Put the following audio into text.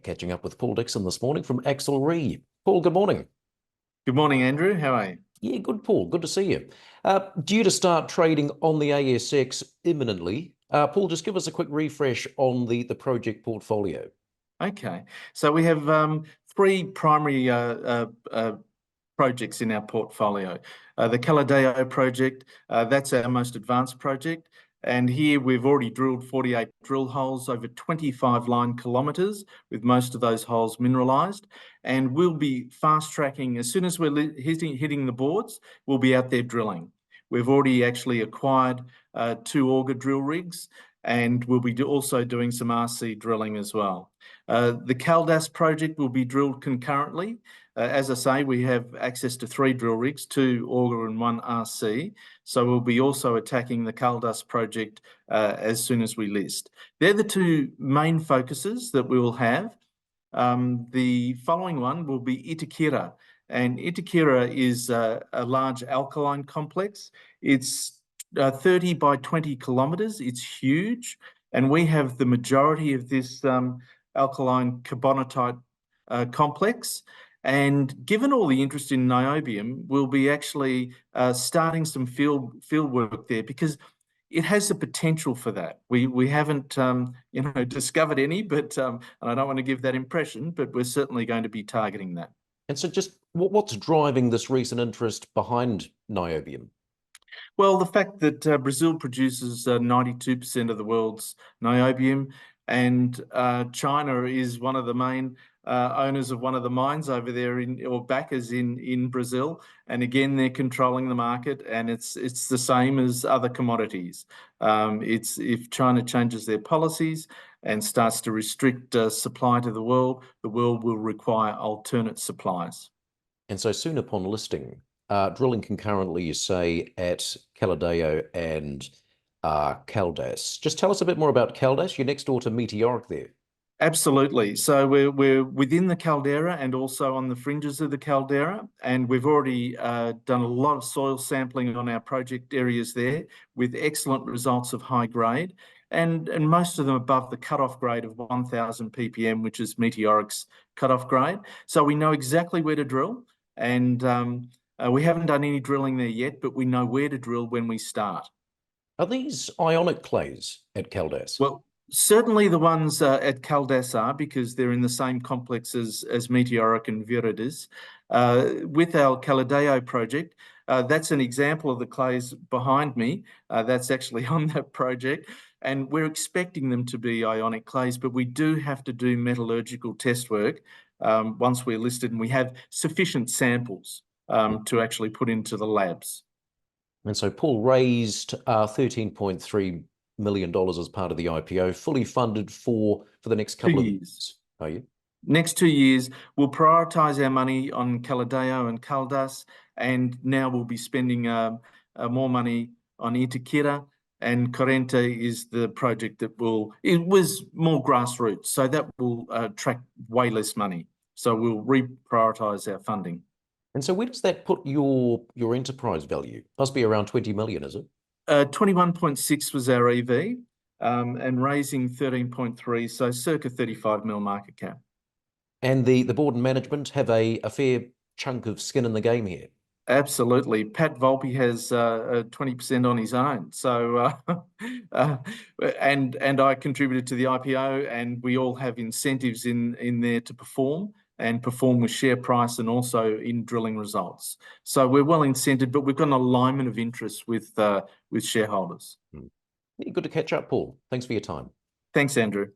Catching up with Paul Dickson this morning from Axel REE. Paul, good morning. Good morning, Andrew. How are you? Yeah, good, Paul. Good to see you. Due to start trading on the ASX imminently, Paul, just give us a quick refresh on the project portfolio. Okay, so we have three primary projects in our portfolio. The Caladeo project, that's our most advanced project. And here we've already drilled 48 drill holes over 25 line kilometres, with most of those holes mineralised. And we'll be fast tracking, as soon as we're hitting the boards, we'll be out there drilling. We've already actually acquired 2 auger drill rigs, and we'll be also doing some RC drilling as well. The Caldas project will be drilled concurrently. As I say, we have access to 3 drill rigs, 2 auger and 1 RC. So we'll be also attacking the Caldas project as soon as we list. They're the 2 main focuses that we will have. The following one will be Itakira. And Itakira is a large alkaline complex. It's 30 by 20 kilometres. It's huge. And we have the majority of this alkaline carbonatite complex. And given all the interest in niobium, we'll be actually starting some field work there, because it has the potential for that. We haven't discovered any, but and I don't want to give that impression, but we're certainly going to be targeting that. And so just what's driving this recent interest behind niobium? Well, the fact that Brazil produces 92% of the world's niobium, and China is one of the main owners of one of the mines over there, or backers in Brazil. And again, they're controlling the market, and it's the same as other commodities. If China changes their policies and starts to restrict supply to the world will require alternate supplies. And so soon upon listing, drilling concurrently, you say, at Caladeo and Caldas. Just tell us a bit more about Caldas. You're next door to Meteoric there. Absolutely. So we're within the caldera and also on the fringes of the caldera, and we've already done a lot of soil sampling on our project areas there, with excellent results of high grade, and most of them above the cutoff grade of 1000 ppm, which is Meteoric's cutoff grade. So we know exactly where to drill, and we haven't done any drilling there yet, but we know where to drill when we start. Are these ionic clays at Caldas? Well, certainly the ones at Caldas are, because they're in the same complex as Meteoric and Viridis. With our Caladeo project, that's an example of the clays behind me. That's actually on that project. And we're expecting them to be ionic clays, but we do have to do metallurgical test work once we're listed and we have sufficient samples to actually put into the labs. And so Paul raised $13.3 million as part of the IPO, fully funded for the next couple of years. Are you? Next 2 years, we'll prioritise our money on Caladeo and Caldas, and now we'll be spending more money on Itakira, and Corrente is the project that it was more grassroots, so that will attract way less money. So we'll reprioritise our funding. And so where does that put your enterprise value? Must be around 20 million, is it? 21.6 was our EV, and raising 13.3, so circa 35 mil market cap. And the board and management have a fair chunk of skin in the game here. Absolutely. Pat Volpe has 20% on his own. So, and I contributed to the IPO, and we all have incentives in there to perform with share price and also in drilling results. So we're well incented, but we've got an alignment of interest with shareholders. Good to catch up, Paul. Thanks for your time. Thanks, Andrew.